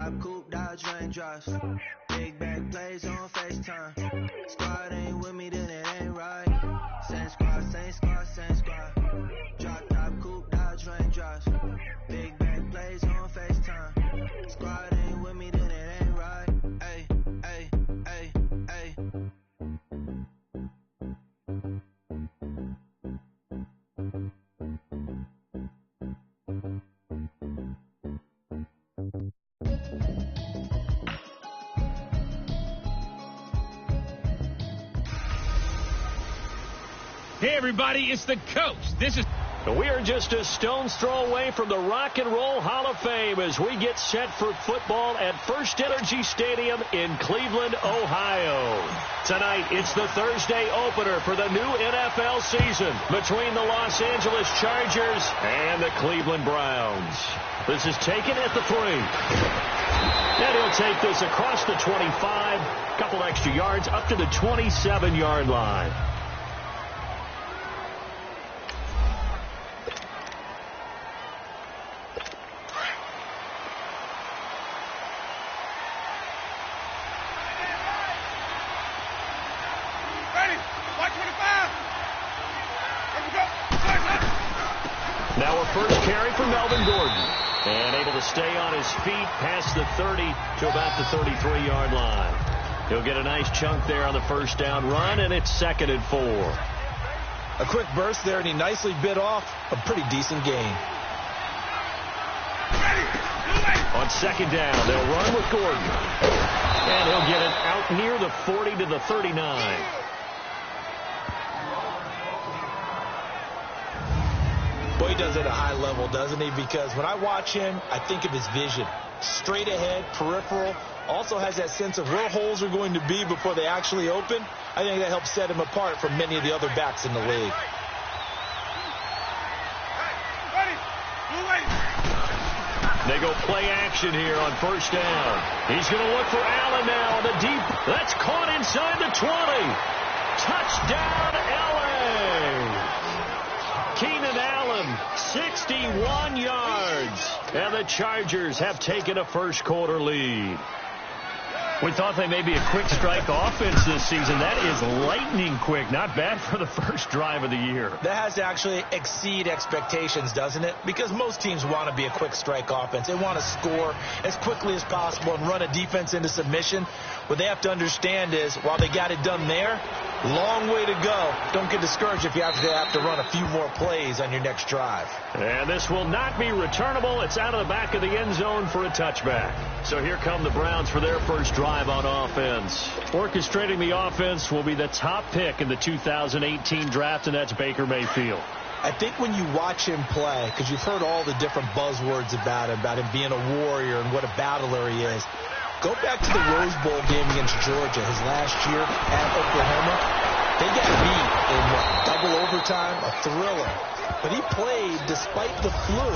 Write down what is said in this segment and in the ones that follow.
top coupe, Dodge Raindrops. Big back plays on FaceTime. Squad ain't with me, then it ain't right. Same squad, same squad, same squad. Drop top coupe, Dodge Raindrops. Big back plays on FaceTime. Squad ain't with me, then it ain't right. Ay, ay, ay, ay. Hey, everybody, it's the coach. We are just a stone's throw away from the Rock and Roll Hall of Fame as we get set for football at First Energy Stadium in Cleveland, Ohio. Tonight, it's the Thursday opener for the new NFL season between the Los Angeles Chargers and the Cleveland Browns. This is taken at the 3. And he'll take this across the 25, a couple extra yards up to the 27-yard line. Now a first carry for Melvin Gordon. And able to stay on his feet past the 30 to about the 33-yard line. He'll get a nice chunk there on the first down run, and it's 2nd and 4. A quick burst there, and he nicely bit off a pretty decent gain. On 2nd down, they'll run with Gordon. And he'll get it out near the 40 to the 39. Boy, he does it at a high level, doesn't he? Because when I watch him, I think of his vision. Straight ahead, peripheral. Also has that sense of where holes are going to be before they actually open. I think that helps set him apart from many of the other backs in the league. They go play action here on first down. He's going to look for Allen now on the deep. That's caught inside the 20. Touchdown, L.A. Keenan Allen, 61 yards. And the Chargers have taken a first-quarter lead. We thought they may be a quick strike offense this season. That is lightning quick. Not bad for the first drive of the year. That has to actually exceed expectations, doesn't it? Because most teams want to be a quick strike offense. They want to score as quickly as possible and run a defense into submission. What they have to understand is, while they got it done there, long way to go. Don't get discouraged if you have to run a few more plays on your next drive. And this will not be returnable. It's out of the back of the end zone for a touchback. So here come the Browns for their first drive on offense. Orchestrating the offense will be the top pick in the 2018 draft, and that's Baker Mayfield. I think when you watch him play, because you've heard all the different buzzwords about him being a warrior and what a battler he is. Go back to the Rose Bowl game against Georgia his last year at Oklahoma. They got beat in double overtime, a thriller. But he played despite the flu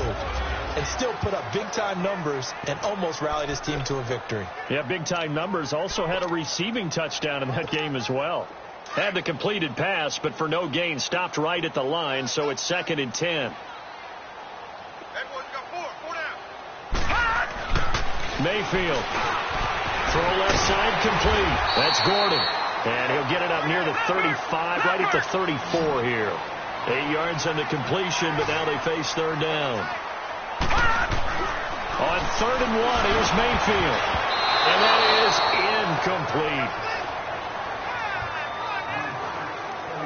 and still put up big-time numbers and almost rallied his team to a victory. Yeah, big-time numbers. Also had a receiving touchdown in that game as well. Had the completed pass, but for no gain, stopped right at the line, so it's 2nd and 10. Mayfield. Throw left side complete. That's Gordon. And he'll get it up near the 35, right at the 34 here. 8 yards on the completion, but now they face third down. On 3rd and 1, here's Mayfield. And that is incomplete.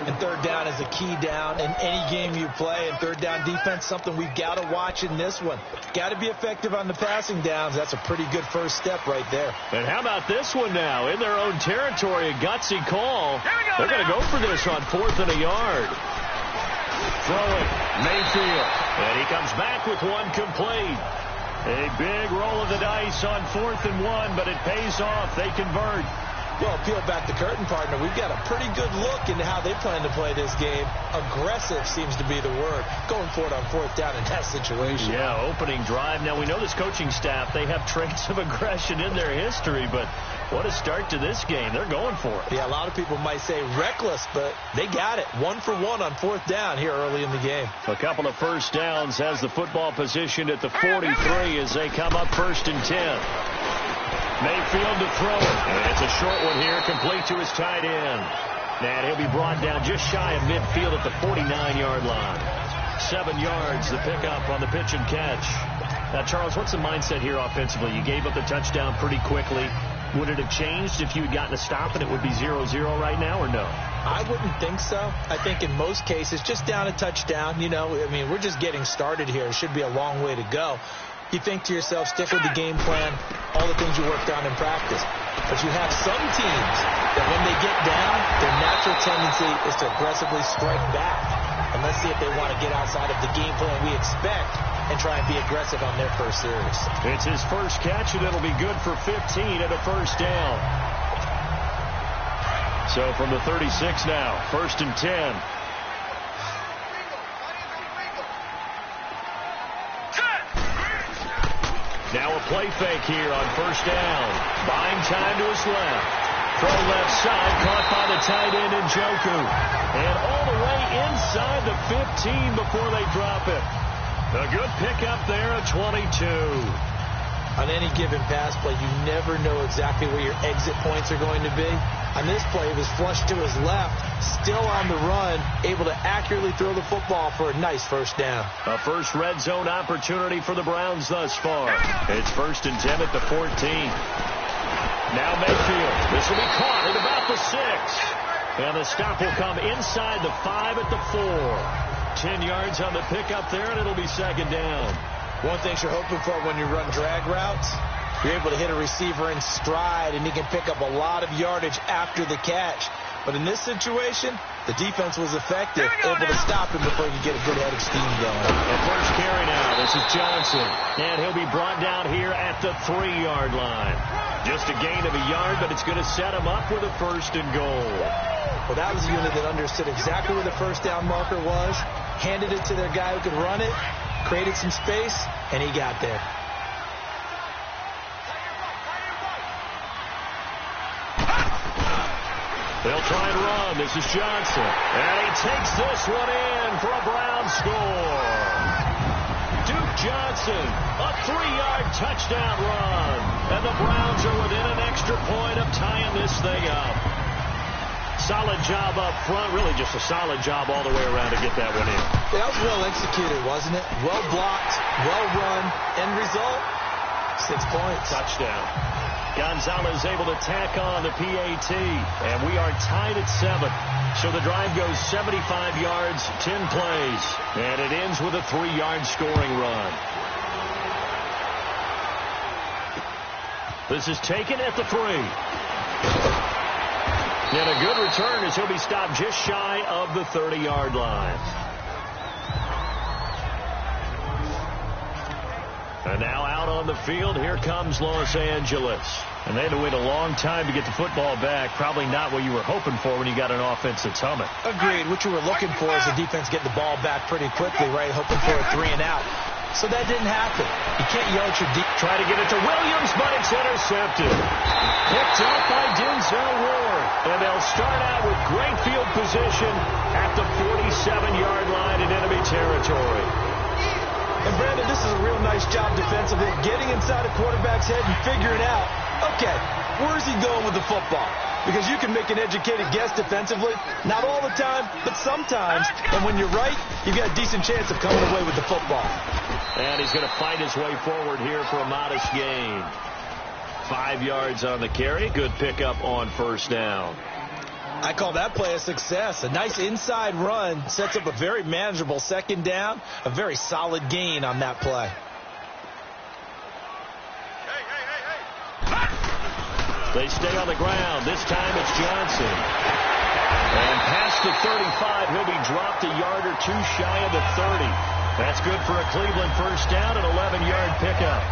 And third down is a key down in any game you play. And third down defense, something we've got to watch in this one. Got to be effective on the passing downs. That's a pretty good first step right there. And how about this one now? In their own territory, a gutsy call. They're going to go for this on 4th and a yard. Throwing, Mayfield. And he comes back with one complete. A big roll of the dice on 4th and 1, but it pays off. They convert. Well, peel back the curtain, partner. We've got a pretty good look into how they plan to play this game. Aggressive seems to be the word. Going for it on 4th down in that situation. Yeah, opening drive. Now, we know this coaching staff, they have traits of aggression in their history, but what a start to this game. They're going for it. Yeah, a lot of people might say reckless, but they got it. 1 for 1 on 4th down here early in the game. A couple of first downs has the football positioned at the 43 as they come up 1st and 10. Mayfield to throw it. And it's a short one here, complete to his tight end. And he'll be brought down just shy of midfield at the 49-yard line. 7 yards, the pickup on the pitch and catch. Now, Charles, what's the mindset here offensively? You gave up the touchdown pretty quickly. Would it have changed if you had gotten a stop and it would be 0-0 right now, or no? I wouldn't think so. I think in most cases, just down a touchdown, you know, I mean, we're just getting started here. It should be a long way to go. You think to yourself, stick with the game plan, all the things you worked on in practice. But you have some teams that when they get down, their natural tendency is to aggressively strike back. And let's see if they want to get outside of the game plan we expect and try and be aggressive on their first series. It's his first catch, and it'll be good for 15 and a first down. So from the 36 now, 1st and 10. Now a play fake here on 1st down. Buying time to his left. Throw left side, caught by the tight end Njoku. And all the way inside the 15 before they drop it. A good pickup there at 22. On any given pass play, you never know exactly where your exit points are going to be. On this play, it was flushed to his left, still on the run, able to accurately throw the football for a nice first down. A first red zone opportunity for the Browns thus far. It's 1st and 10 at the 14. Now Mayfield. This will be caught at about the 6. And the stop will come inside the 5 at the 4. 10 yards on the pickup there, and it'll be 2nd down. One thing you're hoping for when you run drag routes, you're able to hit a receiver in stride, and he can pick up a lot of yardage after the catch. But in this situation, the defense was effective, able to stop him before he could get a good head of steam going. And first carry now, this is Johnson. And he'll be brought down here at the 3-yard line. Just a gain of a yard, but it's going to set him up with a 1st and goal. Well, that was a unit that understood exactly where the first down marker was, handed it to their guy who could run it, created some space, and he got there. They'll try and run. This is Johnson. And he takes this one in for a Brown score. Duke Johnson, a 3-yard touchdown run. And the Browns are within an extra point of tying this thing up. Solid job up front. Really just a solid job all the way around to get that one in. That was well executed, wasn't it? Well blocked, well run. End result, 6 points. Touchdown. Gonzalez able to tack on the PAT. And we are tied at 7. So the drive goes 75 yards, 10 plays. And it ends with a 3-yard scoring run. This is taken at the 3. And a good return as he'll be stopped just shy of the 30-yard line. And now out on the field, here comes Los Angeles. And they had to wait a long time to get the football back. Probably not what you were hoping for when you got an offense that's humming. Agreed. What you were looking for is the defense getting the ball back pretty quickly, right? Hoping for a 3 and out. So that didn't happen. You can't yell at your deep. Try to get it to Williams, but it's intercepted. Picked up by Denzel Ward. And they'll start out with great field position at the 47-yard line in enemy territory. And Brandon, this is a real nice job defensively, getting inside a quarterback's head and figuring out, okay, where's he going with the football? Because you can make an educated guess defensively. Not all the time, but sometimes. And when you're right, you've got a decent chance of coming away with the football. And he's going to fight his way forward here for a modest gain. 5 yards on the carry. Good pickup on 1st down. I call that play a success. A nice inside run sets up a very manageable 2nd down. A very solid gain on that play. They stay on the ground. This time it's Johnson. And past the 35, he'll be dropped a yard or 2 shy of the 30. That's good for a Cleveland 1st down, an 11-yard pickup.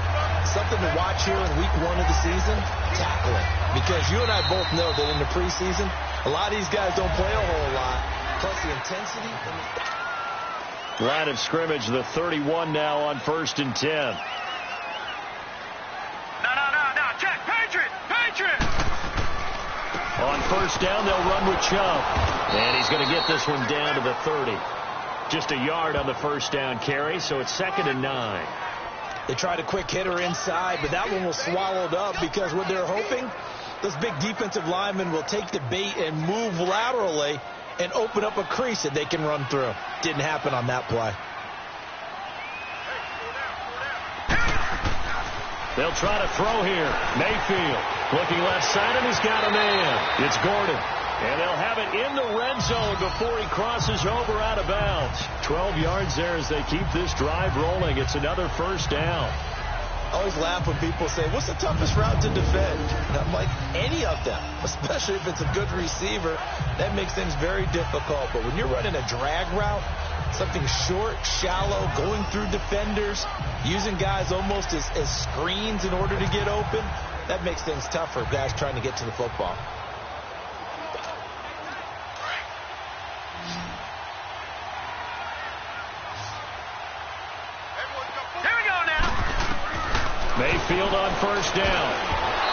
Something to watch here in week 1 of the season, tackling. Because you and I both know that in the preseason, a lot of these guys don't play a whole lot. Plus the intensity. Line of scrimmage, the 31 now on 1st and 10. Check, Patriot! On 1st down, they'll run with Chubb. And he's going to get this one down to the 30. Just a yard on the 1st down carry, so it's 2nd and 9. They tried a quick hitter inside, but that one was swallowed up because what they're hoping, those big defensive linemen will take the bait and move laterally and open up a crease that they can run through. Didn't happen on that play. They'll try to throw here. Mayfield looking left side, and he's got a man. It's Gordon. And they'll have it in the red zone before he crosses over out of bounds. 12 yards there as they keep this drive rolling. It's another first down. I always laugh when people say, what's the toughest route to defend? And I'm like, any of them, especially if it's a good receiver. That makes things very difficult. But when you're running a drag route, something short, shallow, going through defenders, using guys almost as screens in order to get open, that makes things tougher, guys trying to get to the football. Mayfield on first down.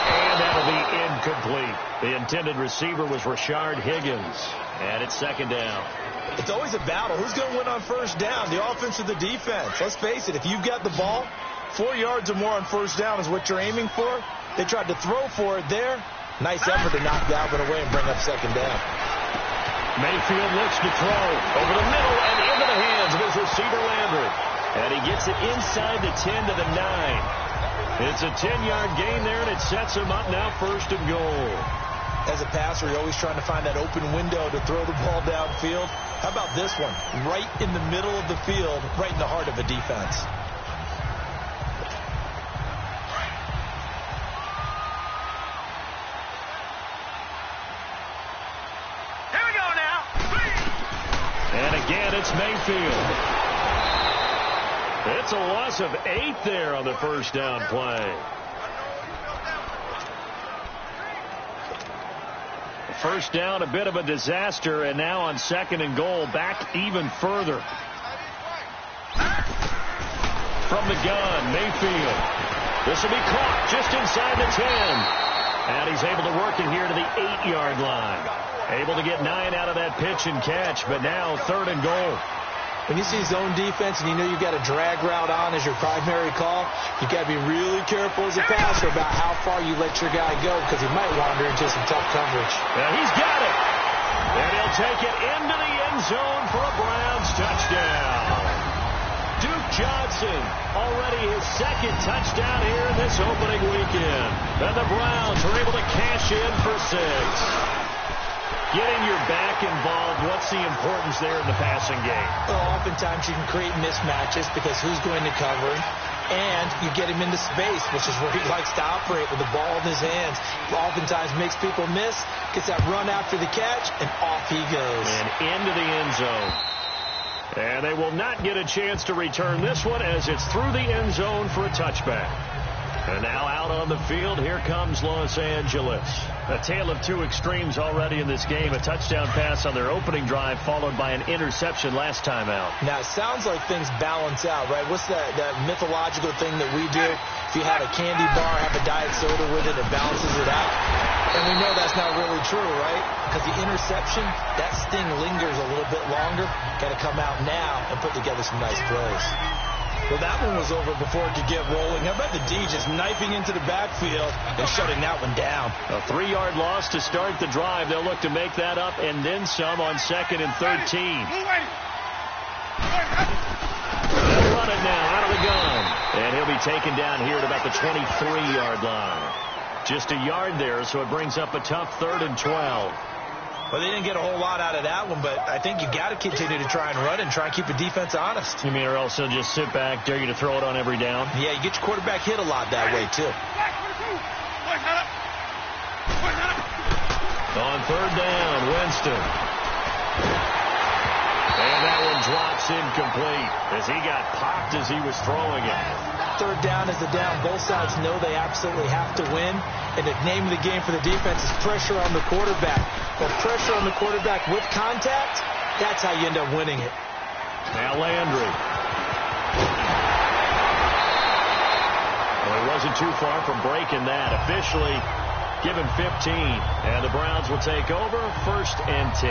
And that'll be incomplete. The intended receiver was Rashard Higgins. And it's second down. It's always a battle. Who's going to win on first down, the offense or the defense? Let's face it, if you've got the ball, 4 yards or more on first down is what you're aiming for. They tried to throw for it there. Nice effort to knock that one away and bring up second down. Mayfield looks to throw over the middle and into the hands of his receiver Landry. And he gets it inside the 10 to the 9. It's a 10-yard gain there, and it sets him up now first and goal. As a passer, you're always trying to find that open window to throw the ball downfield. How about this one? Right in the middle of the field, right in the heart of a defense. Here we go now. And again, it's Mayfield. It's a loss of 8 there on the first down play. First down, a bit of a disaster, and now on second and goal, back even further. From the gun, Mayfield. This will be caught just inside the 10. And he's able to work it here to the 8-yard line. Able to get 9 out of that pitch and catch, but now third and goal. When you see zone defense and you know you've got a drag route on as your primary call, you got to be really careful as a passer about how far you let your guy go because he might wander into some tough coverage. Yeah, he's got it. And he'll take it into the end zone for a Browns touchdown. Duke Johnson, already his second touchdown here in this opening weekend. And the Browns are able to cash in for 6. Getting your back involved, what's the importance there in the passing game? Well, oftentimes you can create mismatches because who's going to cover him, and you get him into space, which is where he likes to operate with the ball in his hands. Oftentimes makes people miss, gets that run after the catch, and off he goes. And into the end zone. And they will not get a chance to return this one as it's through the end zone for a touchback. And now out on the field, here comes Los Angeles. A tale of two extremes already in this game. A touchdown pass on their opening drive followed by an interception last time out. Now, it sounds like things balance out, right? What's that mythological thing that we do? If you have a candy bar, have a diet soda with it, it balances it out. And we know that's not really true, right? Because the interception, that sting lingers a little bit longer. Got to come out now and put together some nice plays. Well, that one was over before it could get rolling. How about the D just knifing into the backfield and shutting that one down? A 3-yard loss to start the drive. They'll look to make that up and then some on 2nd and 13. They'll run it now out of the gun. And he'll be taken down here at about the 23-yard line. Just a yard there, so it brings up a tough 3rd and 12. Well, they didn't get a whole lot out of that one, but I think you got to continue to try and run and try and keep the defense honest. You mean or else they'll just sit back, dare you to throw it on every down? Yeah, you get your quarterback hit a lot that way, too. On 3rd down, Winston. And that one drops incomplete as he got popped as he was throwing it. 3rd down is the down. Both sides know they absolutely have to win. And the name of the game for the defense is pressure on the quarterback. But pressure on the quarterback with contact, that's how you end up winning it. Now Landry. Well, he wasn't too far from breaking that. Officially, give him 15. And the Browns will take over 1st and 10.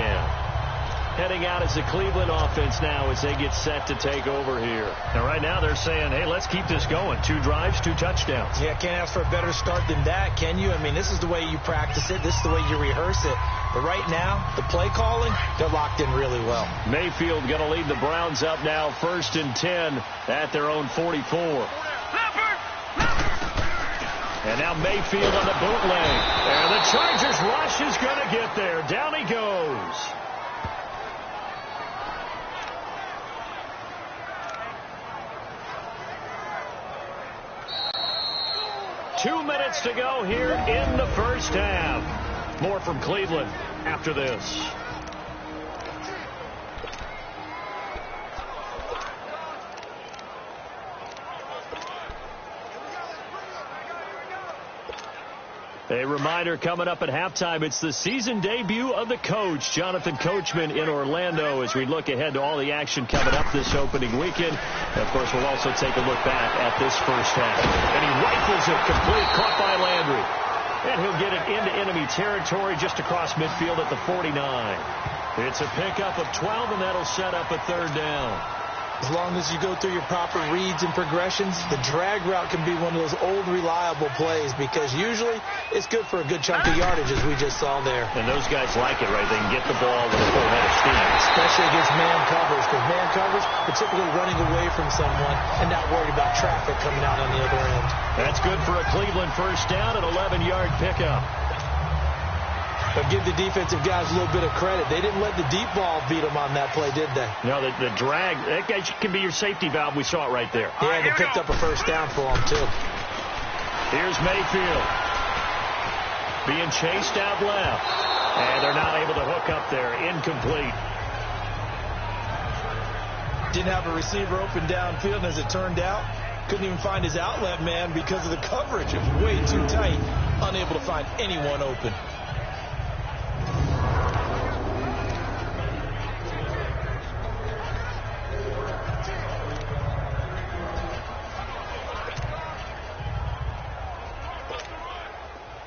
heading out as the Cleveland offense now as they get set to take over here. And right now they're saying, hey, let's keep this going. 2 drives, 2 touchdowns. Yeah, can't ask for a better start than that, can you? I mean, this is the way you practice it. This is the way you rehearse it. But right now, the play calling, they're locked in really well. Mayfield going to lead the Browns up now 1st and 10 at their own 44. And now Mayfield on the bootleg. And the Chargers rush is going to get there. Down he goes. Two minutes to go here in the first half. More from Cleveland after this. A reminder coming up at halftime, it's the season debut of the coach, Jonathan Coachman, in Orlando, as we look ahead to all the action coming up this opening weekend. And of course, we'll also take a look back at this first half. And he rifles it complete, caught by Landry. And he'll get it into enemy territory just across midfield at the 49. It's a pickup of 12, and that'll set up a 3rd down. As long as you go through your proper reads and progressions, the drag route can be one of those old reliable plays because usually it's good for a good chunk of yardage, as we just saw there. And those guys like it, right? They can get the ball with a full head of steam. Especially against man covers, because man covers are typically running away from someone and not worried about traffic coming out on the other end. That's good for a Cleveland first down, an 11-yard pickup. But give the defensive guys a little bit of credit. They didn't let the deep ball beat them on that play, did they? No, the drag, that guy can be your safety valve. We saw it right there. Yeah, and they picked up a first down for them, too. Here's Mayfield. Being chased out left. And they're not able to hook up there. Incomplete. Didn't have a receiver open downfield, and as it turned out, couldn't even find his outlet man because of the coverage. It was way too tight. Unable to find anyone open.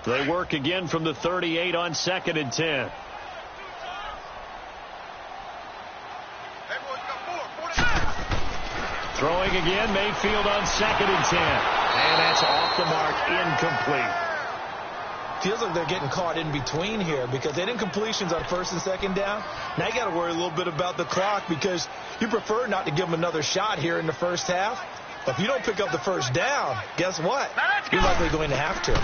They work again from the 38 on 2nd and 10. Throwing again, Mayfield on 2nd and 10. And that's off the mark, incomplete. Feels like they're getting caught in between here because they didn't completions on 1st and 2nd down. Now you got to worry a little bit about the clock because you prefer not to give them another shot here in the first half. But if you don't pick up the first down, guess what? You're likely going to have to.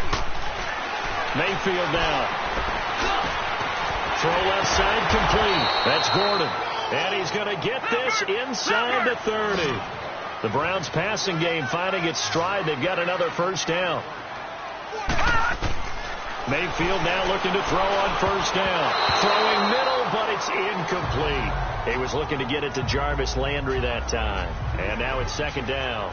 Mayfield now. Throw left side complete. That's Gordon. And he's going to get this inside the 30. The Browns passing game finding its stride. They've got another first down. Mayfield now looking to throw on first down. Throwing middle, but it's incomplete. He was looking to get it to Jarvis Landry that time. And now it's 2nd down.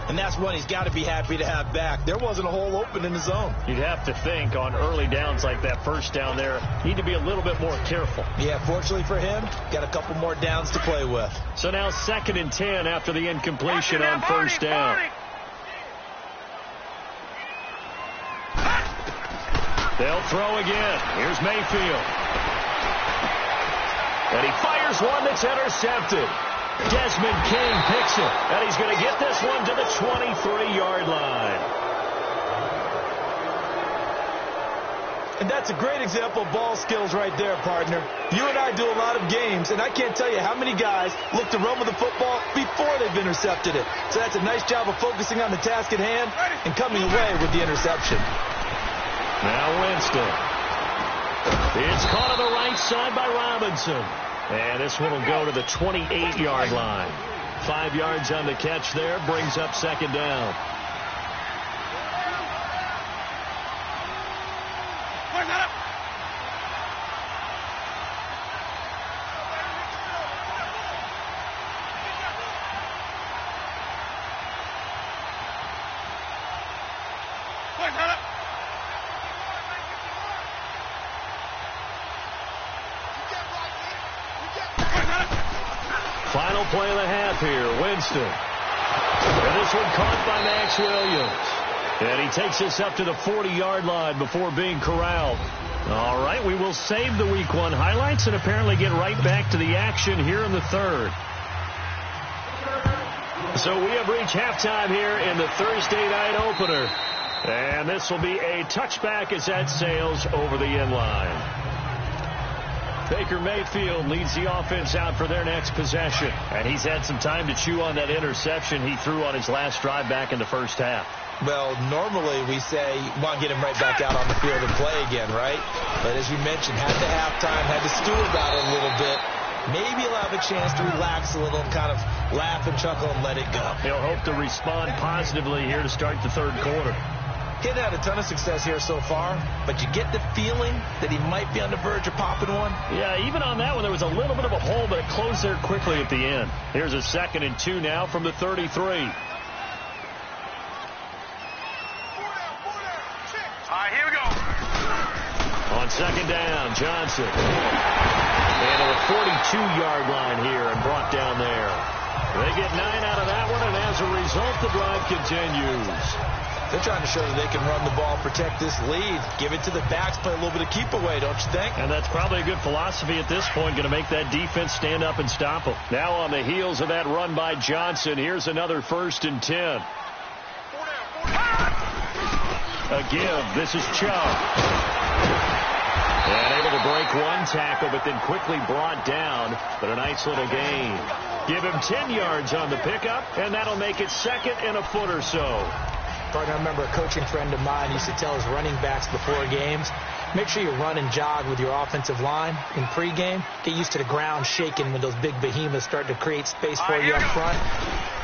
And that's one he's got to be happy to have back. There wasn't a hole open in the zone. You'd have to think on early downs like that first down there, need to be a little bit more careful. Yeah, fortunately for him, got a couple more downs to play with. So now 2nd and 10 after the incompletion on first down. They'll throw again. Here's Mayfield. And he fires one that's intercepted. Desmond King picks it, and he's going to get this one to the 23-yard line. And that's a great example of ball skills right there, partner. You and I do a lot of games, and I can't tell you how many guys look to run with the football before they've intercepted it. So that's a nice job of focusing on the task at hand and coming away with the interception. Now Winston. It's caught on the right side by Robinson. And this one will go to the 28-yard line. 5 yards on the catch there. Brings up 2nd down. Final play of the half here, Winston. And this one caught by Max Williams. And he takes us up to the 40-yard line before being corralled. All right, we will save the Week 1 highlights and apparently get right back to the action here in the third. So we have reached halftime here in the Thursday night opener. And this will be a touchback as that sails over the end line. Baker Mayfield leads the offense out for their next possession. And he's had some time to chew on that interception he threw on his last drive back in the first half. Well, normally we say you want to get him right back out on the field and play again, right? But as you mentioned, had the halftime, had to stew about it a little bit. Maybe he'll have a chance to relax a little and kind of laugh and chuckle and let it go. He'll hope to respond positively here to start the third quarter. Kid had a ton of success here so far, but you get the feeling that he might be on the verge of popping one. Yeah, even on that one, there was a little bit of a hole, but it closed there quickly at the end. Here's a 2nd and 2 now from the 33. All right, here we go. On 2nd down, Johnson. And a 42-yard line here and brought down there. They get 9 out of that one, and as a result, the drive continues. They're trying to show that they can run the ball, protect this lead, give it to the backs, play a little bit of keep away, don't you think? And that's probably a good philosophy at this point, going to make that defense stand up and stop them. Now on the heels of that run by Johnson, here's another 1st and 10. A give. This is Chubb. And able to break one tackle, but then quickly brought down. But a nice little gain. Give him 10 yards on the pickup, and that'll make it 2nd and a foot or so. I remember a coaching friend of mine used to tell his running backs before games, make sure you run and jog with your offensive line in pregame. Get used to the ground shaking when those big behemoths start to create space for you up front.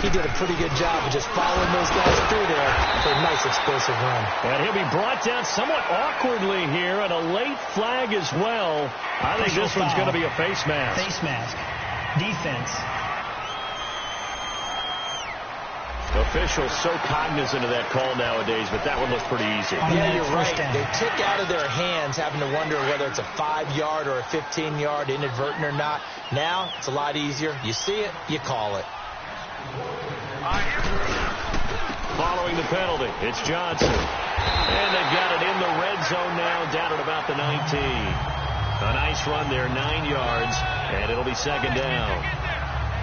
He did a pretty good job of just following those guys through there for a nice explosive run. And he'll be brought down somewhat awkwardly here, and a late flag as well. I think this one's going to be a face mask. Face mask. Defense. Officials so cognizant of that call nowadays, but that one looks pretty easy. Yeah, you're right. They took out of their hands having to wonder whether it's a 5-yard or a 15-yard, inadvertent or not. Now, it's a lot easier. You see it, you call it. Following the penalty, it's Johnson. And they've got it in the red zone now, down at about the 19. A nice run there, 9 yards, and it'll be 2nd down.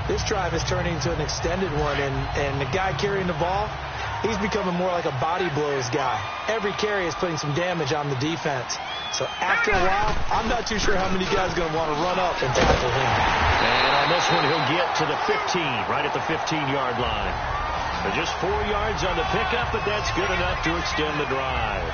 This drive is turning into an extended one, and the guy carrying the ball, he's becoming more like a body blows guy. Every carry is putting some damage on the defense. So after a while, I'm not too sure how many guys are going to want to run up and tackle him. And on this one, he'll get to the 15, right at the 15-yard line. So just 4 yards on the pickup, but that's good enough to extend the drive.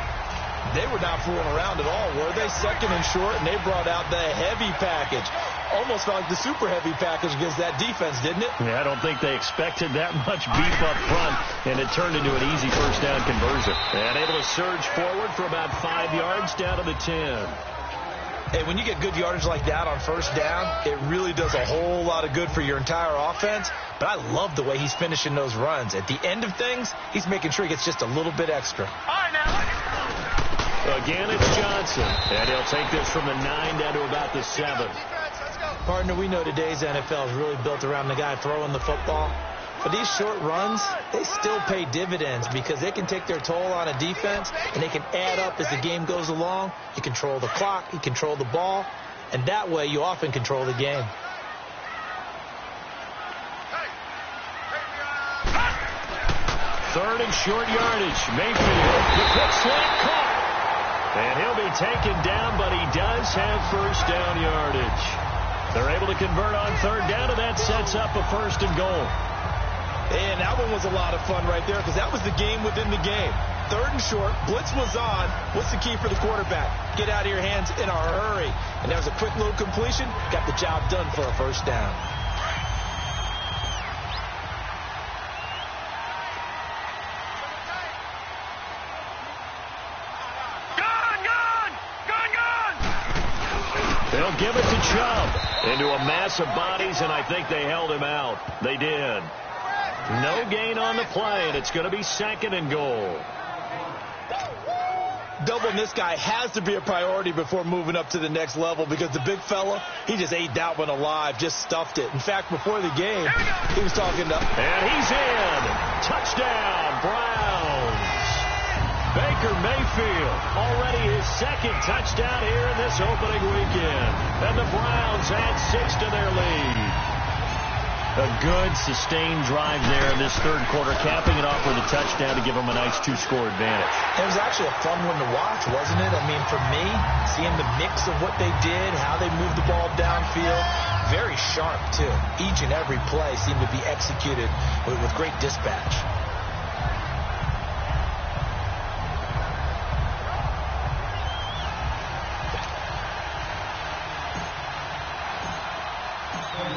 They were not fooling around at all, were they? 2nd and short, and they brought out the heavy package. Almost felt like the super heavy package against that defense, didn't it? Yeah, I don't think they expected that much beef up front, and it turned into an easy 1st down conversion. And able to surge forward for about 5 yards down to the 10. Hey, when you get good yardage like that on 1st down, it really does a whole lot of good for your entire offense. But I love the way he's finishing those runs. At the end of things, he's making sure he gets just a little bit extra. All right, now. Again, it's Johnson. And he'll take this from the 9 down to about the 7. Partner, we know today's NFL is really built around the guy throwing the football. But these short runs, they still pay dividends because they can take their toll on a defense, and they can add up as the game goes along. You control the clock, you control the ball, and that way you often control the game. Third and short yardage. Mayfield, the quick slant caught. And he'll be taken down, but he does have 1st down yardage. They're able to convert on 3rd down, and that sets up a 1st and goal. And that one was a lot of fun right there because that was the game within the game. 3rd and short, blitz was on. What's the key for the quarterback? Get out of your hands in a hurry. And that was a quick little completion. Got the job done for a 1st down. They'll give it to Chubb into a mass of bodies, and I think they held him out. They did. No gain on the play, and it's going to be 2nd and goal. Doubling this guy has to be a priority before moving up to the next level because the big fella, he just ate that one alive, just stuffed it. In fact, before the game, he was talking to... And he's in. Touchdown, Browns. Baker Mayfield, already his second touchdown here in this opening weekend. And the Browns add 6 to their lead. A good, sustained drive there in this third quarter, capping it off with a touchdown to give them a nice 2-score advantage. It was actually a fun one to watch, wasn't it? I mean, for me, seeing the mix of what they did, how they moved the ball downfield, very sharp, too. Each and every play seemed to be executed with great dispatch.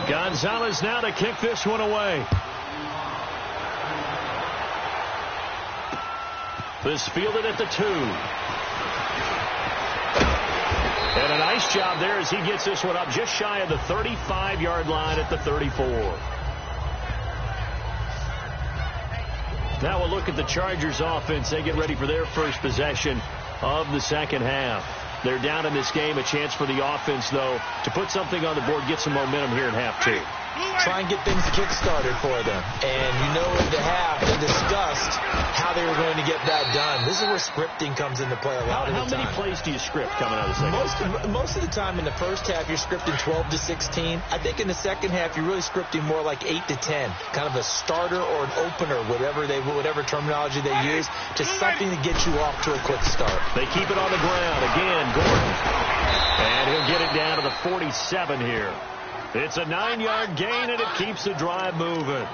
Gonzalez now to kick this one away. This fielded at the 2. And a nice job there as he gets this one up just shy of the 35-yard line at the 34. Now we'll look at the Chargers offense. They get ready for their first possession of the second half. They're down in this game. A chance for the offense, though, to put something on the board, get some momentum here in half 2. Try and get things kick-started for them. And you know in the half they discussed how they were going to get that done. This is where scripting comes into play a lot of the time. How many plays do you script coming out of the second half? Most of the time in the first half you're scripting 12 to 16. I think in the second half you're really scripting more like 8 to 10. Kind of a starter or an opener, whatever terminology they use, just something to get you off to a quick start. They keep it on the ground. Again, Gordon. And he'll get it down to the 47 here. It's a 9-yard gain, and it keeps the drive moving.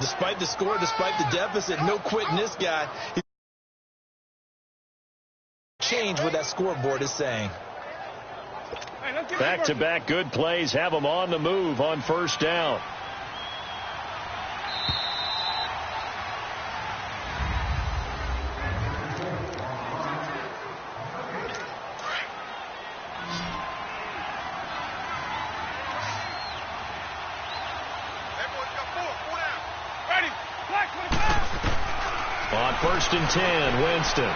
Despite the score, despite the deficit, no quitting this guy. Change what that scoreboard is saying. Back-to-back good plays have them on the move on first down. On 1st and 10, Winston.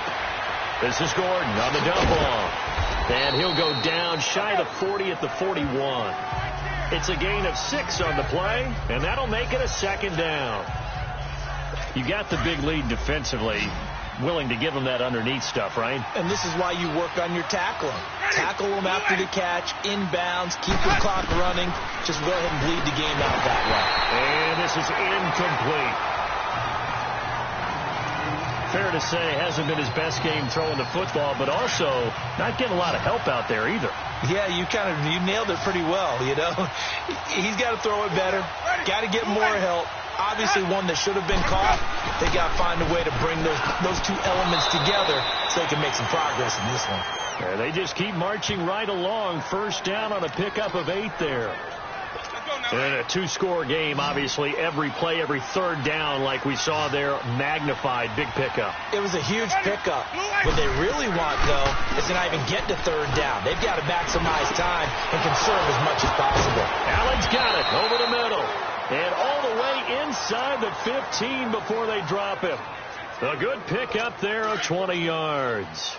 This is Gordon on the dump off. And he'll go down shy of the 40 at the 41. It's a gain of 6 on the play, and that'll make it a second down. You got the big lead defensively, willing to give them that underneath stuff, right? And this is why you work on your tackling. Tackle them after the catch, inbounds, keep the clock running. Just go ahead and bleed the game out that way. And this is incomplete. Fair to say, hasn't been his best game throwing the football, but also not getting a lot of help out there either. Yeah, you nailed it pretty well, you know. He's got to throw it better, got to get more help. Obviously one that should have been caught. They got to find a way to bring those two elements together so they can make some progress in this one. Yeah, they just keep marching right along. First down on a pickup of 8 there. And a 2-score game, obviously, every play, every third down, like we saw there, magnified, big pickup. It was a huge pickup. What they really want, though, is to not even get to third down. They've got to maximize time and conserve as much as possible. Allen's got it over the middle. And all the way inside the 15 before they drop him. A good pickup there of 20 yards.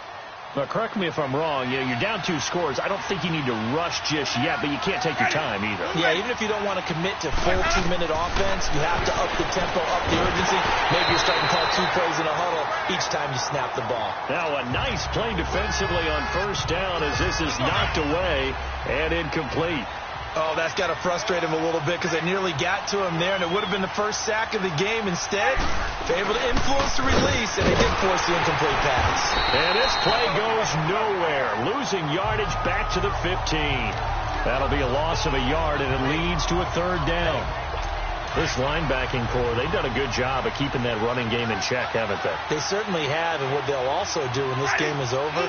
Now, correct me if I'm wrong. You're down 2 scores. I don't think you need to rush just yet, but you can't take your time either. Yeah, even if you don't want to commit to full 2-minute offense, you have to up the tempo, up the urgency. Maybe you're starting to call 2 plays in a huddle each time you snap the ball. Now, a nice play defensively on first down as this is knocked away and incomplete. Oh, that's got to frustrate him a little bit because they nearly got to him there, and it would have been the first sack of the game. Instead, they're able to influence the release, and they did force the incomplete pass. And this play goes nowhere, losing yardage back to the 15. That'll be a loss of a yard, and it leads to a third down. This linebacking core, they've done a good job of keeping that running game in check, haven't they? They certainly have, and what they'll also do when this game is over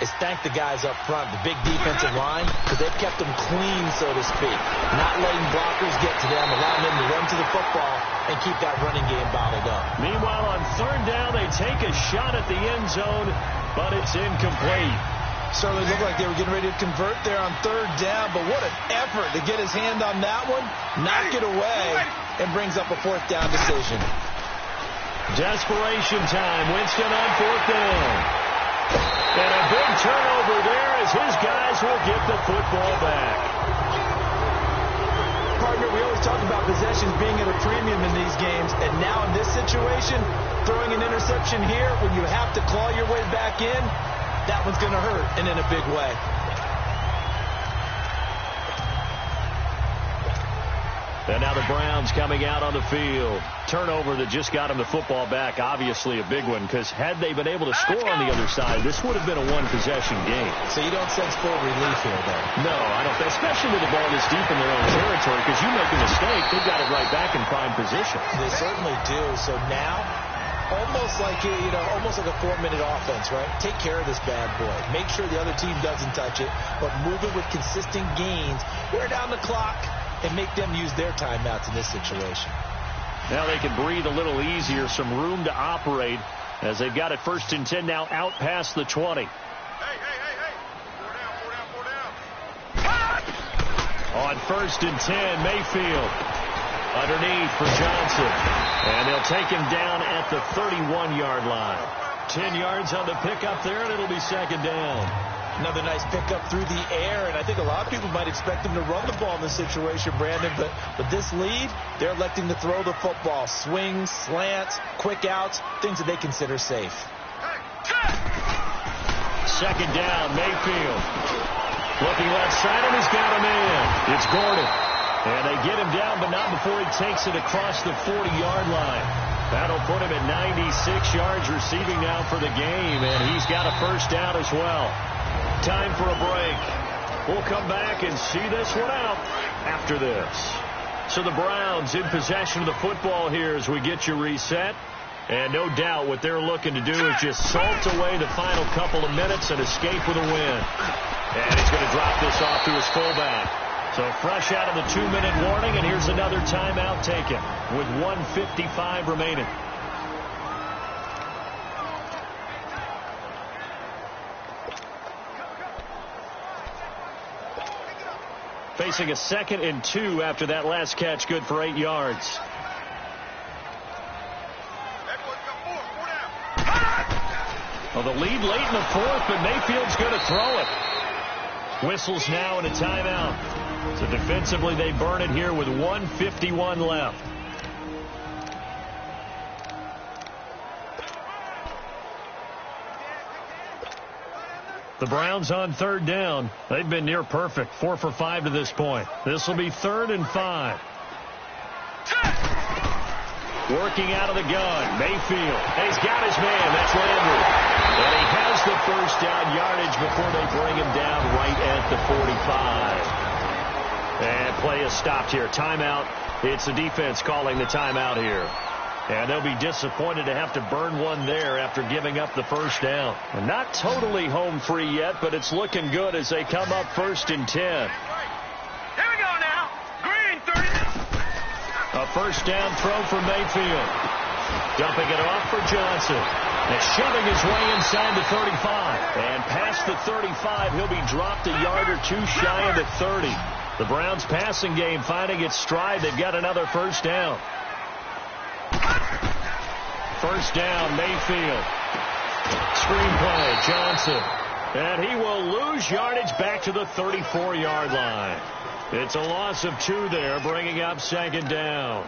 is thank the guys up front, the big defensive line, because they've kept them clean, so to speak. Not letting blockers get to them, allowing them to run to the football and keep that running game bottled up. Meanwhile, on third down, they take a shot at the end zone, but it's incomplete. Certainly looked like they were getting ready to convert there on third down, but what an effort to get his hand on that one, knock it away, and brings up a 4th down decision. Desperation time. Winston on 4th down. And a big turnover there as his guys will get the football back. Hard Jimmer, we always talk about possessions being at a premium in these games, and now in this situation, throwing an interception here when you have to claw your way back in, that one's going to hurt, and in a big way. And now the Browns coming out on the field. Turnover that just got them the football back. Obviously a big one, because had they been able to score on the other side, this would have been a one-possession game. So you don't sense full relief here, though? No, I don't. Especially with the ball this deep in their own territory, because you make a mistake, they've got it right back in prime position. They certainly do. So now, almost like a 4-minute offense, right? Take care of this bad boy. Make sure the other team doesn't touch it, but move it with consistent gains. Wear down the clock and make them use their timeouts in this situation. Now they can breathe a little easier, some room to operate as they've got it 1st and 10 now out past the 20. Hey. 4 down. On 1st and 10, Mayfield underneath for Johnson. And they'll take him down at the 31-yard line. 10 yards on the pickup there, and it'll be 2nd down. Another nice pickup through the air, and I think a lot of people might expect them to run the ball in this situation, Brandon, but with this lead, they're electing to throw the football. Swings, slants, quick outs, things that they consider safe. 2nd down, Mayfield. Looking left side, and he's got him in. It's Gordon. And they get him down, but not before he takes it across the 40-yard line. That'll put him at 96 yards receiving now for the game, and he's got a 1st down as well. Time for a break. We'll come back and see this one out after this. So the Browns in possession of the football here as we get you reset. And no doubt what they're looking to do is just salt away the final couple of minutes and escape with a win. And he's going to drop this off to his fullback. So fresh out of the 2-minute warning, and here's another timeout taken with 1:55 remaining. Facing a 2nd and 2 after that last catch, good for 8 yards. Well, the lead late in the 4th, but Mayfield's going to throw it. Whistles now and a timeout. So defensively, they burn it here with 1:51 left. The Browns on 3rd down. They've been near perfect. 4 for 5 to this point. This will be 3rd and 5. Working out of the gun. Mayfield. He's got his man. That's Landry. And he has the 1st down yardage before they bring him down right at the 45. And play is stopped here. Timeout. It's the defense calling the timeout here. And they'll be disappointed to have to burn one there after giving up the 1st down. And not totally home free yet, but it's looking good as they come up 1st and 10. Here we go now. Green 30. A 1st down throw for Mayfield. Dumping it off for Johnson. And shoving his way inside the 35. And past the 35, he'll be dropped a yard or two shy of the 30. The Browns passing game finding its stride. They've got another 1st down. 1st down, Mayfield. Screenplay, Johnson. And he will lose yardage back to the 34-yard line. It's a loss of 2 there, bringing up 2nd down.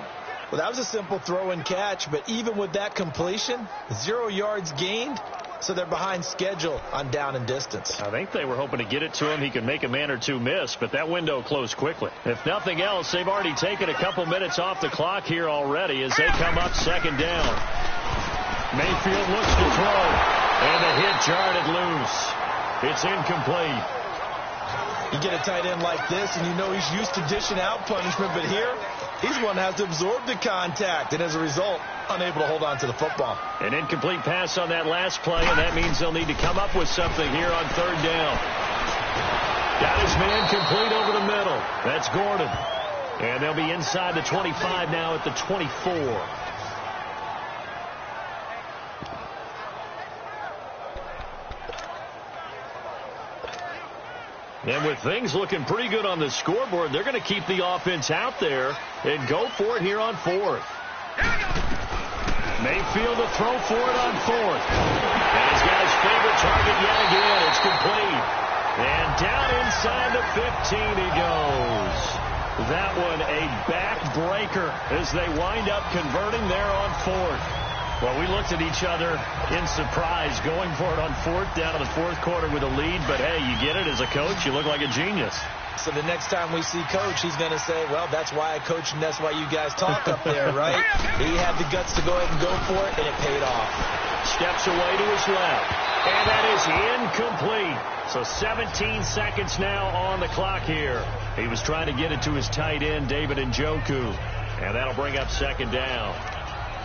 Well, that was a simple throw and catch, but even with that completion, 0 yards gained, so they're behind schedule on down and distance. I think they were hoping to get it to him. He could make a man or two miss, but that window closed quickly. If nothing else, they've already taken a couple minutes off the clock here already as they come up 2nd down. Mayfield looks to throw, and the hit jarred it loose. It's incomplete. You get a tight end like this, and you know he's used to dishing out punishment, but here, he's one that has to absorb the contact, and as a result, unable to hold on to the football. An incomplete pass on that last play, and that means they'll need to come up with something here on 3rd down. Got his man complete over the middle. That's Gordon. And they'll be inside the 25 now at the 24. And with things looking pretty good on the scoreboard, they're going to keep the offense out there and go for it here on 4th. Mayfield to throw for it on 4th. And he's got his favorite target yet again. It's complete. And down inside the 15 he goes. That one a backbreaker as they wind up converting there on fourth. Well, we looked at each other in surprise going for it on fourth down in the fourth quarter with a lead. But, hey, you get it as a coach. You look like a genius. So the next time we see Coach, he's going to say, well, that's why I coach and that's why you guys talk up there, right? He had the guts to go ahead and go for it, and it paid off. Steps away to his left. And that is incomplete. So 17 seconds now on the clock here. He was trying to get it to his tight end, David Njoku. And that'll bring up second down.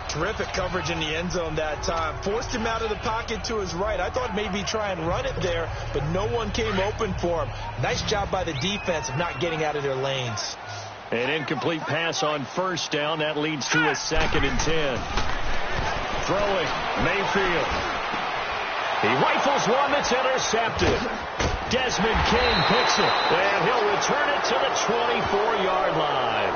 Terrific coverage in the end zone that time. Forced him out of the pocket to his right. I thought maybe try and run it there, but no one came open for him. Nice job by the defense of not getting out of their lanes. An incomplete pass on first down. That leads to a 2nd and 10. Throwing, Mayfield. He rifles one that's intercepted. Desmond King picks it, and he'll return it to the 24-yard line.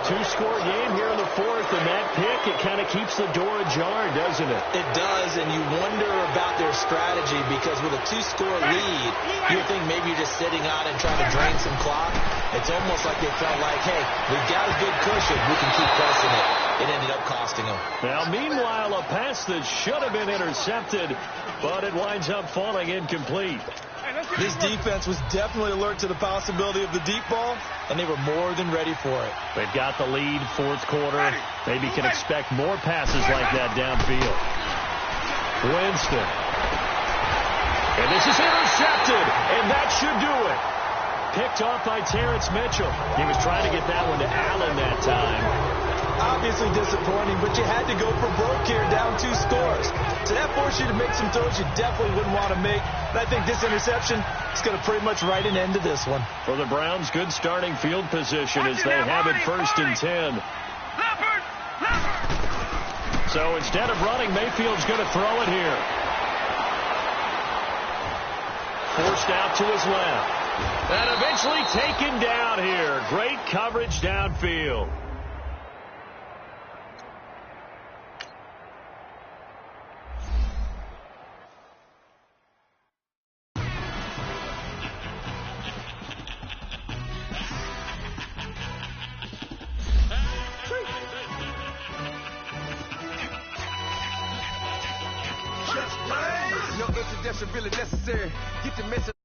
Two-score game here in the fourth, and that pick, it kind of keeps the door ajar, doesn't it? It does, and you wonder about their strategy because with a 2-score lead, you think maybe you're just sitting on and trying to drain some clock. It's almost like they felt like, hey, we've got a good cushion. We can keep pressing it. It ended up costing them. Now, meanwhile, a pass that should have been intercepted, but it winds up falling incomplete. This defense was definitely alert to the possibility of the deep ball, and they were more than ready for it. They've got the lead, fourth quarter. Maybe can expect more passes like that downfield. Winston. And this is intercepted, and that should do it. Picked off by Terrence Mitchell. He was trying to get that one to Allen that time. Obviously disappointing, but you had to go for broke here, down 2 scores. So that forced you to make some throws you definitely wouldn't want to make. And I think this interception is going to pretty much write an end to this one. For the Browns, good starting field position as they have it 1st and 10. So instead of running, Mayfield's going to throw it here. Forced out to his left. And eventually taken down here. Great coverage downfield. No introduction really necessary. Get the message.